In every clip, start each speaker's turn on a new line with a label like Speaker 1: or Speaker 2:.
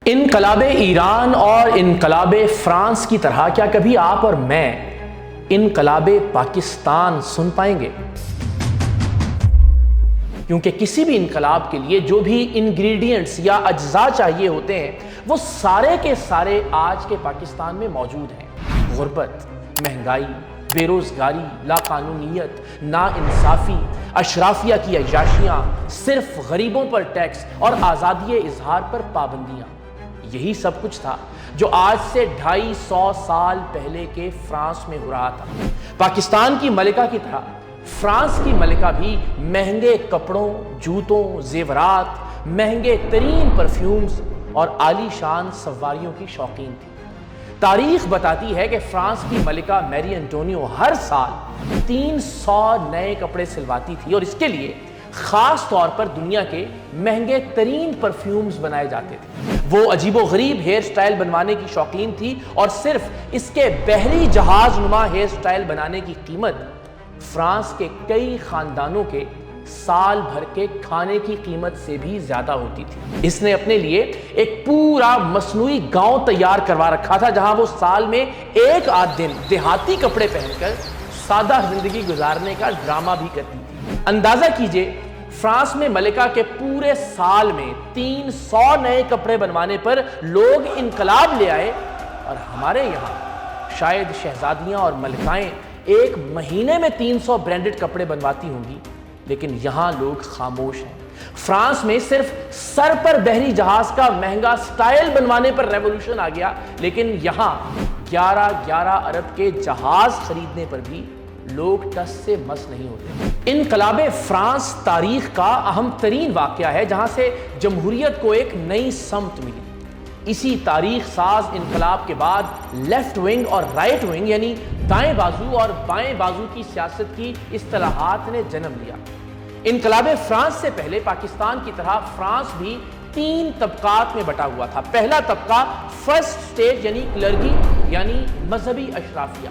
Speaker 1: انقلاب ایران اور انقلاب فرانس کی طرح کیا کبھی آپ اور میں انقلاب پاکستان سن پائیں گے؟ کیونکہ کسی بھی انقلاب کے لیے جو بھی انگریڈینٹس یا اجزاء چاہیے ہوتے ہیں وہ سارے کے سارے آج کے پاکستان میں موجود ہیں۔ غربت، مہنگائی، بے روزگاری، لاقانونیت، ناانصافی، اشرافیہ کی عیاشیاں، صرف غریبوں پر ٹیکس اور آزادی اظہار پر پابندیاں، یہی سب کچھ تھا جو آج سے 250 سال پہلے کے فرانس میں ہو رہا تھا۔ پاکستان کی ملکہ کی طرح فرانس کی ملکہ بھی مہنگے کپڑوں، جوتوں، زیورات، مہنگے ترین پرفیومز اور عالی شان سواریوں کی شوقین تھی۔ تاریخ بتاتی ہے کہ فرانس کی ملکہ میری انٹونیو ہر سال 300 نئے کپڑے سلواتی تھی اور اس کے لیے خاص طور پر دنیا کے مہنگے ترین پرفیومز بنائے جاتے تھے۔ وہ عجیب و غریب ہیئر سٹائل بنوانے کی شوقین تھی اور صرف اس کے بحری جہاز نما ہیئر سٹائل بنانے کی قیمت فرانس کے کئی خاندانوں کے سال بھر کے کھانے کی قیمت سے بھی زیادہ ہوتی تھی۔ اس نے اپنے لیے ایک پورا مصنوعی گاؤں تیار کروا رکھا تھا جہاں وہ سال میں ایک آدھ دن دیہاتی کپڑے پہن کر سادہ زندگی گزارنے کا ڈرامہ بھی کرتی تھی۔ اندازہ کیجئے فرانس میں ملکہ کے پورے سال میں 300 نئے کپڑے بنوانے پر لوگ انقلاب لے آئے، اور ہمارے یہاں شاید شہزادیاں اور ملکائیں ایک مہینے میں 300 برانڈڈ کپڑے بنواتی ہوں گی، لیکن یہاں لوگ خاموش ہیں۔ فرانس میں صرف سر پر بحری جہاز کا مہنگا سٹائل بنوانے پر ریولوشن آ گیا، لیکن یہاں 11 ارب کے جہاز خریدنے پر بھی لوگ ٹس سے مس نہیں ہوتے۔ انقلاب فرانس تاریخ کا اہم ترین واقعہ ہے جہاں سے جمہوریت کو ایک نئی سمت ملی۔ اسی تاریخ ساز انقلاب کے بعد لیفٹ ونگ اور رائٹ ونگ یعنی دائیں بازو اور بائیں بازو کی سیاست کی اصطلاحات نے جنم لیا۔ انقلاب فرانس سے پہلے پاکستان کی طرح فرانس بھی 3 طبقات میں بٹا ہوا تھا۔ پہلا طبقہ فرسٹ سٹیج یعنی کلرگی یعنی مذہبی اشرافیہ،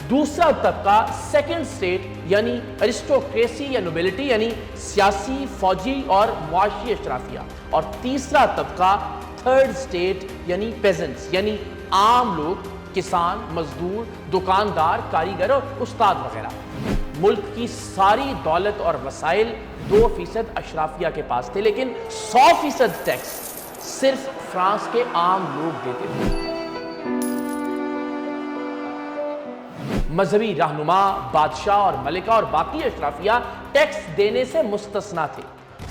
Speaker 1: دوسرا طبقہ سیکنڈ سٹیٹ یعنی ارسٹوکریسی یا نوبلٹی یعنی سیاسی، فوجی اور معاشی اشرافیہ، اور تیسرا طبقہ تھرڈ سٹیٹ یعنی پیزنٹس یعنی عام لوگ، کسان، مزدور، دکاندار، کاریگر اور استاد وغیرہ۔ ملک کی ساری دولت اور وسائل 2% اشرافیہ کے پاس تھے، لیکن 100% ٹیکس صرف فرانس کے عام لوگ دیتے تھے۔ مذہبی رہنما، بادشاہ اور ملکہ اور باقی اشرافیہ ٹیکس دینے سے مستثنیٰ تھے۔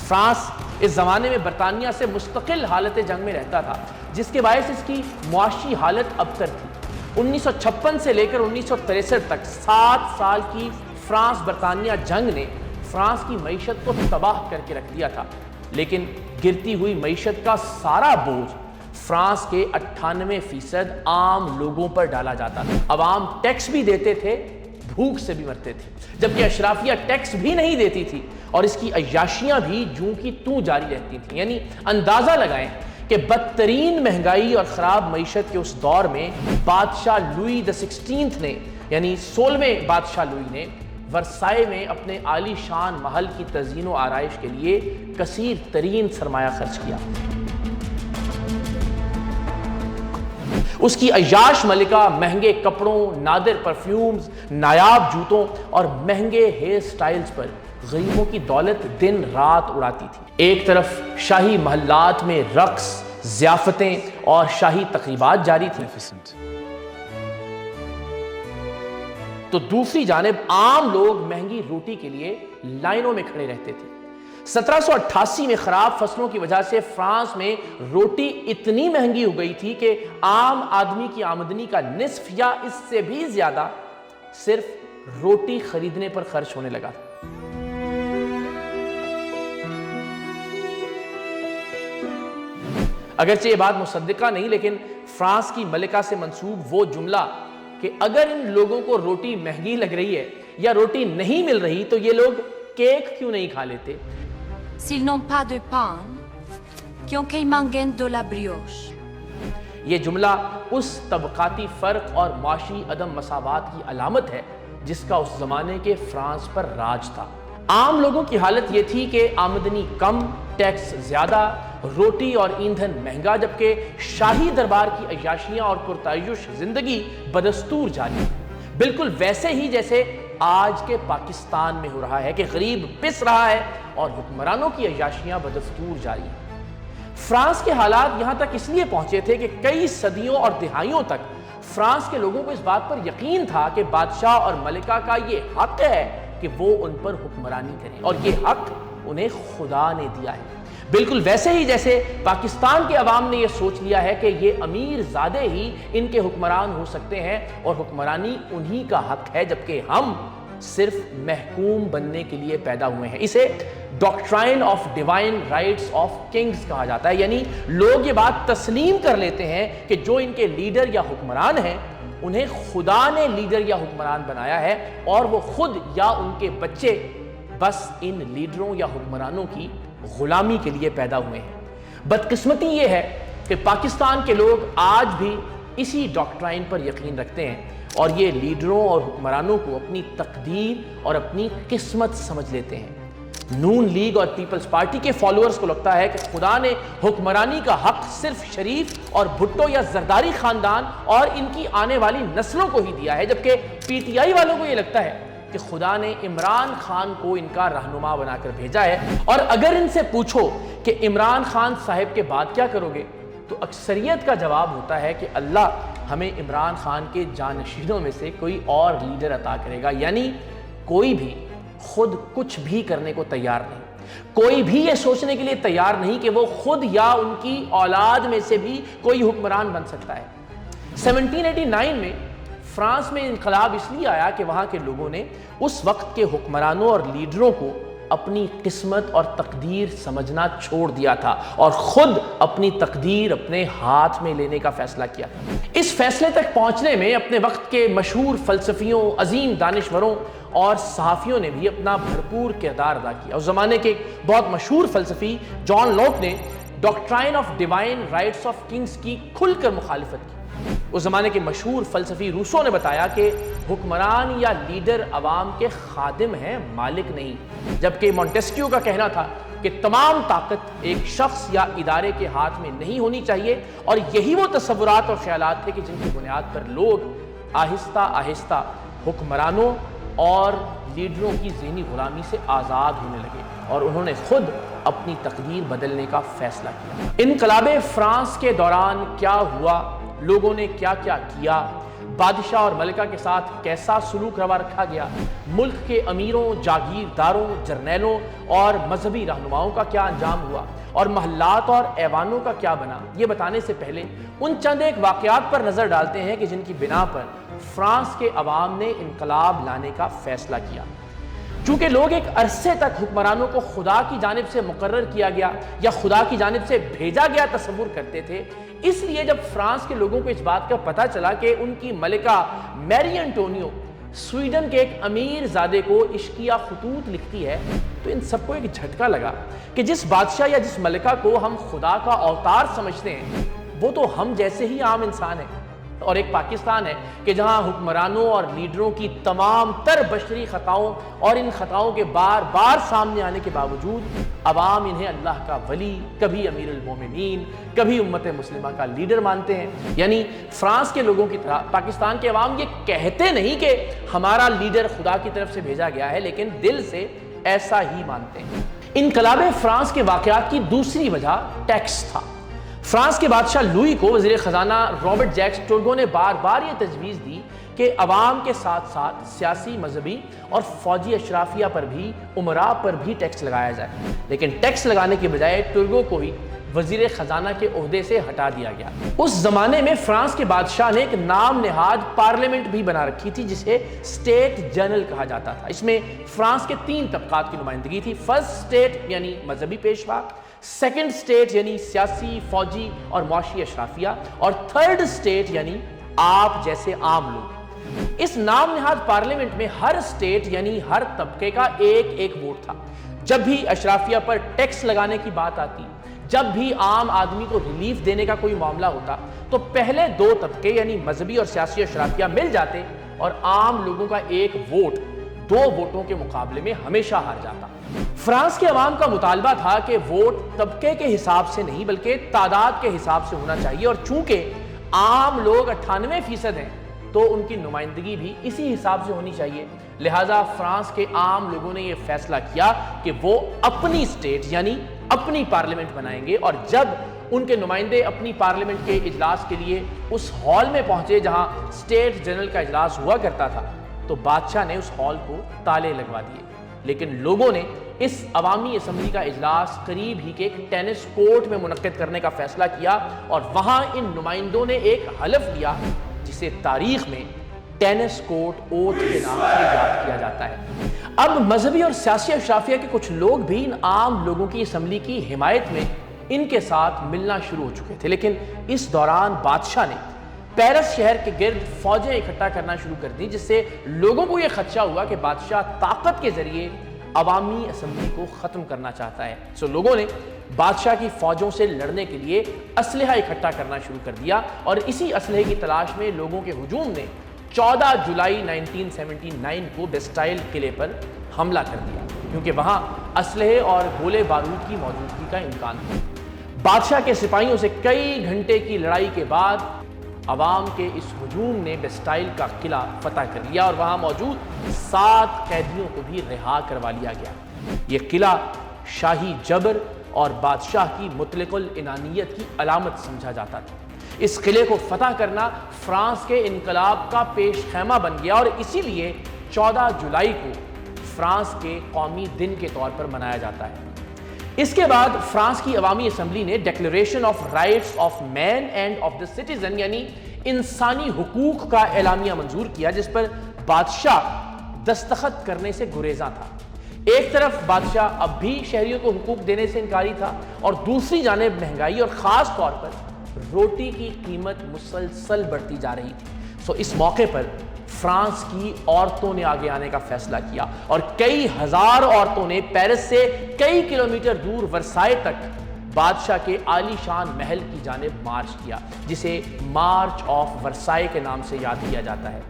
Speaker 1: فرانس اس زمانے میں برطانیہ سے مستقل حالت جنگ میں رہتا تھا، جس کے باعث اس کی معاشی حالت ابتر تھی۔ 1956 سے لے کر 1963 تک 7 سال کی فرانس برطانیہ جنگ نے فرانس کی معیشت کو تباہ کر کے رکھ دیا تھا، لیکن گرتی ہوئی معیشت کا سارا بوجھ فرانس کے 98% عام لوگوں پر ڈالا جاتا تھا۔ عوام ٹیکس بھی دیتے تھے، بھوک سے بھی مرتے تھے، جبکہ اشرافیہ ٹیکس بھی نہیں دیتی تھی اور اس کی عیاشیاں بھی جوں کی توں جاری رہتی تھیں۔ یعنی اندازہ لگائیں کہ بدترین مہنگائی اور خراب معیشت کے اس دور میں بادشاہ لوئی XVI نے یعنی 16ویں بادشاہ لوئی نے ورسائے میں اپنے عالی شان محل کی تزئین و آرائش کے لیے کثیر ترین سرمایہ خرچ کیا۔ اس کی عیاش ملکہ مہنگے کپڑوں، نادر پرفیومز، نایاب جوتوں اور مہنگے ہیئر سٹائلز پر غریبوں کی دولت دن رات اڑاتی تھی۔ ایک طرف شاہی محلات میں رقص، ضیافتیں اور شاہی تقریبات جاری تھیں، تو دوسری جانب عام لوگ مہنگی روٹی کے لیے لائنوں میں کھڑے رہتے تھے۔ 1788 میں خراب فصلوں کی وجہ سے فرانس میں روٹی اتنی مہنگی ہو گئی تھی کہ عام آدمی کی آمدنی کا نصف یا اس سے بھی زیادہ صرف روٹی خریدنے پر خرچ ہونے لگا۔ اگرچہ یہ بات مصدقہ نہیں، لیکن فرانس کی ملکہ سے منسوب وہ جملہ کہ اگر ان لوگوں کو روٹی مہنگی لگ رہی ہے یا روٹی نہیں مل رہی تو یہ لوگ کیک کیوں نہیں کھا لیتے؟
Speaker 2: S'ils n'ont pas de pain, qu'ils mangent de la brioche.
Speaker 1: یہ جملہ اس طبقاتی فرق اور معاشی عدم مساوات کی علامت ہے جس کا اس زمانے کے فرانس پر راج تھا۔ عام لوگوں کی حالت یہ تھی کہ آمدنی کم، ٹیکس زیادہ، روٹی اور ایندھن مہنگا، جبکہ شاہی دربار کی عیاشیاں اور پرتعیش زندگی بدستور جاری۔ بالکل ویسے ہی جیسے آج کے پاکستان میں ہو رہا ہے کہ غریب پس رہا ہے اور حکمرانوں کی عیاشیاں بدستور جاری ہیں۔ فرانس کے حالات یہاں تک اس لیے پہنچے تھے کہ کئی صدیوں اور دہائیوں تک فرانس کے لوگوں کو اس بات پر یقین تھا کہ بادشاہ اور ملکہ کا یہ حق ہے کہ وہ ان پر حکمرانی کریں، اور یہ حق انہیں خدا نے دیا ہے۔ بالکل ویسے ہی جیسے پاکستان کے عوام نے یہ سوچ لیا ہے کہ یہ امیر زادے ہی ان کے حکمران ہو سکتے ہیں اور حکمرانی انہی کا حق ہے، جبکہ ہم صرف محکوم بننے کے لیے پیدا ہوئے ہیں۔ اسے doctrine of divine rights of kings کہا جاتا ہے، یعنی لوگ یہ بات تسلیم کر لیتے ہیں کہ جو ان کے لیڈر یا حکمران ہیں انہیں خدا نے لیڈر یا حکمران بنایا ہے، اور وہ خود یا ان کے بچے بس ان لیڈروں یا حکمرانوں کی غلامی کے لیے پیدا ہوئے ہیں۔ بدقسمتی یہ ہے کہ پاکستان کے لوگ آج بھی اسی ڈاکٹرائن پر یقین رکھتے ہیں اور یہ لیڈروں اور حکمرانوں کو اپنی تقدیر اور اپنی قسمت سمجھ لیتے ہیں۔ نون لیگ اور پیپلز پارٹی کے فالوورز کو لگتا ہے کہ خدا نے حکمرانی کا حق صرف شریف اور بھٹو یا زرداری خاندان اور ان کی آنے والی نسلوں کو ہی دیا ہے، جبکہ پی ٹی آئی والوں کو یہ لگتا ہے کہ خدا نے عمران خان کو ان کا رہنما بنا کر بھیجا ہے، اور اگر ان سے پوچھو کہ عمران خان صاحب کے بعد کیا کرو گے تو اکثریت کا جواب ہوتا ہے کہ اللہ ہمیں عمران خان کے جانشینوں میں سے کوئی اور لیڈر عطا کرے گا، یعنی کوئی بھی خود کچھ بھی کرنے کو تیار نہیں، کوئی بھی یہ سوچنے کے لیے تیار نہیں کہ وہ خود یا ان کی اولاد میں سے بھی کوئی حکمران بن سکتا ہے۔ 1789 میں فرانس میں انقلاب اس لیے آیا کہ وہاں کے لوگوں نے اس وقت کے حکمرانوں اور لیڈروں کو اپنی قسمت اور تقدیر سمجھنا چھوڑ دیا تھا اور خود اپنی تقدیر اپنے ہاتھ میں لینے کا فیصلہ کیا تھا۔ اس فیصلے تک پہنچنے میں اپنے وقت کے مشہور فلسفیوں، عظیم دانشوروں اور صحافیوں نے بھی اپنا بھرپور کردار ادا کیا۔ اس زمانے کے بہت مشہور فلسفی جان لاک نے doctrine of divine rights of kings کی کھل کر مخالفت کی۔ اس زمانے کے مشہور فلسفی روسو نے بتایا کہ حکمران یا لیڈر عوام کے خادم ہیں، مالک نہیں، جبکہ مونٹیسکیو کا کہنا تھا کہ تمام طاقت ایک شخص یا ادارے کے ہاتھ میں نہیں ہونی چاہیے، اور یہی وہ تصورات اور خیالات تھے کہ جن کی بنیاد پر لوگ آہستہ آہستہ حکمرانوں اور لیڈروں کی ذہنی غلامی سے آزاد ہونے لگے اور انہوں نے خود اپنی تقدیر بدلنے کا فیصلہ کیا۔ انقلاب فرانس کے دوران کیا ہوا، لوگوں نے کیا کیا کیا، بادشاہ اور ملکہ کے ساتھ کیسا سلوک روا رکھا گیا، ملک کے امیروں، جاگیرداروں، جرنیلوں اور مذہبی رہنماؤں کا کیا انجام ہوا، اور محلات اور ایوانوں کا کیا بنا، یہ بتانے سے پہلے ان چند ایک واقعات پر نظر ڈالتے ہیں کہ جن کی بنا پر فرانس کے عوام نے انقلاب لانے کا فیصلہ کیا۔ چونکہ لوگ ایک عرصے تک حکمرانوں کو خدا کی جانب سے مقرر کیا گیا یا خدا کی جانب سے بھیجا گیا تصور کرتے تھے، اس لیے جب فرانس کے لوگوں کو اس بات کا پتہ چلا کہ ان کی ملکہ میری انٹونیو سویڈن کے ایک امیر زادے کو عشقیہ خطوط لکھتی ہے، تو ان سب کو ایک جھٹکا لگا کہ جس بادشاہ یا جس ملکہ کو ہم خدا کا اوتار سمجھتے ہیں وہ تو ہم جیسے ہی عام انسان ہیں، اور ایک پاکستان ہے کہ جہاں حکمرانوں اور لیڈروں کی تمام تر بشری خطاؤں اور ان خطاؤں کے بار بار سامنے آنے کے باوجود عوام انہیں اللہ کا ولی، کبھی امیر المومنین، کبھی امت مسلمہ کا لیڈر مانتے ہیں۔ یعنی فرانس کے لوگوں کی طرح پاکستان کے عوام یہ کہتے نہیں کہ ہمارا لیڈر خدا کی طرف سے بھیجا گیا ہے، لیکن دل سے ایسا ہی مانتے ہیں۔ انقلاب فرانس کے واقعات کی دوسری وجہ ٹیکس تھا۔ فرانس کے بادشاہ لوئی کو وزیر خزانہ رابرٹ جیکس ٹرگو نے بار بار یہ تجویز دی کہ عوام کے ساتھ ساتھ سیاسی، مذہبی اور فوجی اشرافیہ پر بھی، امراء پر بھی ٹیکس لگایا جائے، لیکن ٹیکس لگانے کے بجائے ٹرگو کو ہی وزیر خزانہ کے عہدے سے ہٹا دیا گیا۔ اس زمانے میں فرانس کے بادشاہ نے ایک نام نہاد پارلیمنٹ بھی بنا رکھی تھی جسے اسٹیٹ جنرل کہا جاتا تھا۔ اس میں فرانس کے 3 طبقات کی نمائندگی تھی۔ فرسٹ اسٹیٹ یعنی مذہبی پیشوا، سیکنڈ اسٹیٹ یعنی سیاسی، فوجی اور معاشی اشرافیہ، اور تھرڈ اسٹیٹ یعنی آپ جیسے عام لوگ۔ اس نام نہاد پارلیمنٹ میں ہر اسٹیٹ یعنی ہر طبقے کا ایک ووٹ تھا۔ جب بھی اشرافیہ پر ٹیکس لگانے کی بات آتی، جب بھی عام آدمی کو ریلیف دینے کا کوئی معاملہ ہوتا، تو پہلے 2 طبقے یعنی مذہبی اور سیاسی اشرافیہ مل جاتے اور عام لوگوں کا ایک ووٹ 2 ووٹوں کے مقابلے میں ہمیشہ ہار جاتا۔ فرانس کے عوام کا مطالبہ تھا کہ ووٹ طبقے کے حساب سے نہیں بلکہ تعداد کے حساب سے ہونا چاہیے، اور چونکہ عام لوگ 98% ہیں تو ان کی نمائندگی بھی اسی حساب سے ہونی چاہیے۔ لہٰذا فرانس کے عام لوگوں نے یہ فیصلہ کیا کہ وہ اپنی اسٹیٹ یعنی اپنی پارلیمنٹ بنائیں گے، اور جب ان کے نمائندے اپنی پارلیمنٹ کے اجلاس کے لیے اس ہال میں پہنچے جہاں اسٹیٹ جنرل کا اجلاس ہوا کرتا تھا تو بادشاہ نے اس ہال کو تالے لگوا دیے، لیکن لوگوں نے اس عوامی اسمبلی کا اجلاس قریب ہی کے ایک ٹینس کورٹ میں منعقد کرنے کا فیصلہ کیا، اور وہاں ان نمائندوں نے ایک حلف لیا جسے تاریخ میں ٹینس کورٹ اوتھ کے نام سے یاد کیا جاتا ہے۔ اب مذہبی اور سیاسی اشرافیہ کے کچھ لوگ بھی ان عام لوگوں کی اسمبلی کی حمایت میں ان کے ساتھ ملنا شروع ہو چکے تھے، لیکن اس دوران بادشاہ نے پیرس شہر کے گرد فوجیں اکٹھا کرنا شروع کر دی، جس سے لوگوں کو یہ خدشہ ہوا کہ بادشاہ طاقت کے ذریعے عوامی اسمبلی کو ختم کرنا چاہتا ہے۔ لوگوں نے بادشاہ کی فوجوں سے لڑنے کے لیے اسلحہ اکٹھا کرنا شروع کر دیا، اور اسی اسلحے کی تلاش میں لوگوں کے ہجوم نے 14 جولائی 1979 کو بیسٹائل قلعے پر حملہ کر دیا، کیونکہ وہاں اسلحے اور گولے بارود کی موجودگی کا امکان تھا۔ بادشاہ کے سپاہیوں سے کئی گھنٹے کی لڑائی کے بعد عوام کے اس ہجوم نے بیسٹائل کا قلعہ فتح کر لیا، اور وہاں موجود 7 قیدیوں کو بھی رہا کروا لیا گیا۔ یہ قلعہ شاہی جبر اور بادشاہ کی مطلق العنانیت کی علامت سمجھا جاتا تھا۔ اس قلعے کو فتح کرنا فرانس کے انقلاب کا پیش خیمہ بن گیا، اور اسی لیے 14 جولائی کو فرانس کے قومی دن کے طور پر منایا جاتا ہے۔ اس کے بعد فرانس کی عوامی اسمبلی نے declaration of rights of man and of the citizen یعنی انسانی حقوق کا اعلامیہ منظور کیا، جس پر بادشاہ دستخط کرنے سے گریزاں تھا۔ ایک طرف بادشاہ اب بھی شہریوں کو حقوق دینے سے انکاری تھا، اور دوسری جانب مہنگائی اور خاص طور پر روٹی کی قیمت مسلسل بڑھتی جا رہی تھی۔ اس موقع پر فرانس کی عورتوں نے آگے آنے کا فیصلہ کیا، اور کئی ہزار عورتوں نے پیرس سے کئی کلومیٹر دور ورسائے تک بادشاہ کے عالی شان محل کی جانب مارچ کیا، جسے مارچ آف ورسائے کے نام سے یاد کیا جاتا ہے۔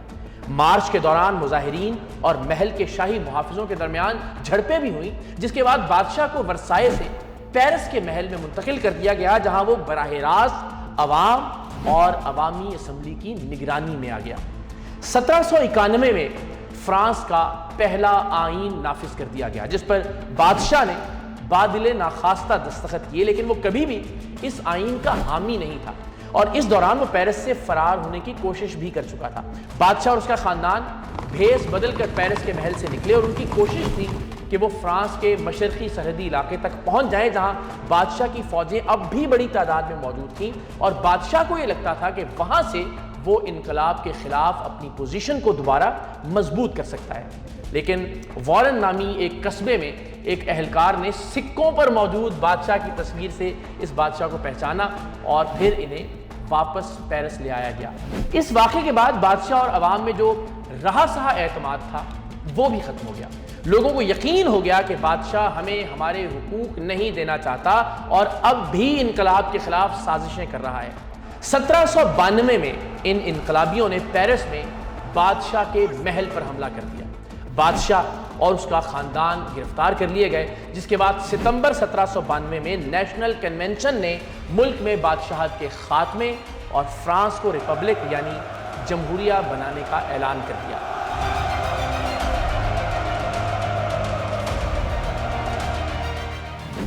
Speaker 1: مارچ کے دوران مظاہرین اور محل کے شاہی محافظوں کے درمیان جھڑپیں بھی ہوئیں، جس کے بعد بادشاہ کو ورسائے سے پیرس کے محل میں منتقل کر دیا گیا، جہاں وہ براہ راست عوام اور عوامی اسمبلی کی نگرانی میں آ گیا۔ 1791 میں فرانس کا پہلا آئین نافذ کر دیا گیا، جس پر بادشاہ نے بادل ناخواستہ دستخط کیے، لیکن وہ کبھی بھی اس آئین کا حامی نہیں تھا، اور اس دوران وہ پیرس سے فرار ہونے کی کوشش بھی کر چکا تھا۔ بادشاہ اور اس کا خاندان بھیس بدل کر پیرس کے محل سے نکلے، اور ان کی کوشش تھی کہ وہ فرانس کے مشرقی سرحدی علاقے تک پہنچ جائیں، جہاں بادشاہ کی فوجیں اب بھی بڑی تعداد میں موجود تھیں، اور بادشاہ کو یہ لگتا تھا کہ وہاں سے وہ انقلاب کے خلاف اپنی پوزیشن کو دوبارہ مضبوط کر سکتا ہے۔ لیکن وارن نامی ایک قصبے میں ایک اہلکار نے سکوں پر موجود بادشاہ کی تصویر سے اس بادشاہ کو پہچانا، اور پھر انہیں واپس پیرس لے آیا گیا۔ اس واقعے کے بعد بادشاہ اور عوام میں جو رہا سہا اعتماد تھا وہ بھی ختم ہو گیا۔ لوگوں کو یقین ہو گیا کہ بادشاہ ہمیں ہمارے حقوق نہیں دینا چاہتا، اور اب بھی انقلاب کے خلاف سازشیں کر رہا ہے۔ 1792 میں ان انقلابیوں نے پیرس میں بادشاہ کے محل پر حملہ کر دیا۔ بادشاہ اور اس کا خاندان گرفتار کر لیے گئے، جس کے بعد ستمبر 1792 میں نیشنل کنونشن نے ملک میں بادشاہت کے خاتمے اور فرانس کو ریپبلک یعنی جمہوریہ بنانے کا اعلان کر دیا۔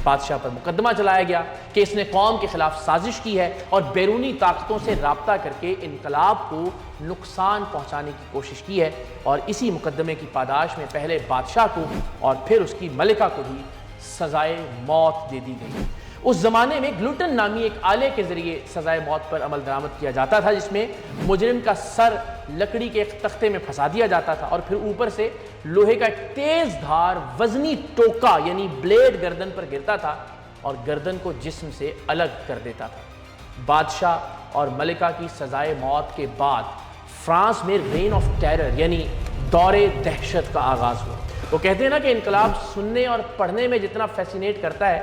Speaker 1: بادشاہ پر مقدمہ چلایا گیا کہ اس نے قوم کے خلاف سازش کی ہے اور بیرونی طاقتوں سے رابطہ کر کے انقلاب کو نقصان پہنچانے کی کوشش کی ہے، اور اسی مقدمے کی پاداش میں پہلے بادشاہ کو اور پھر اس کی ملکہ کو بھی سزائے موت دے دی گئی۔ اس زمانے میں گلوٹن نامی ایک آلے کے ذریعے سزائے موت پر عمل درآمد کیا جاتا تھا، جس میں مجرم کا سر لکڑی کے ایک تختے میں پھنسا دیا جاتا تھا، اور پھر اوپر سے لوہے کا ایک تیز دھار وزنی ٹوکا یعنی بلیڈ گردن پر گرتا تھا اور گردن کو جسم سے الگ کر دیتا تھا۔ بادشاہ اور ملکہ کی سزائے موت کے بعد فرانس میں رین آف ٹیرر یعنی دور دہشت کا آغاز ہوا۔ وہ کہتے ہیں نا کہ انقلاب سننے اور پڑھنے میں جتنا فیسینیٹ کرتا ہے،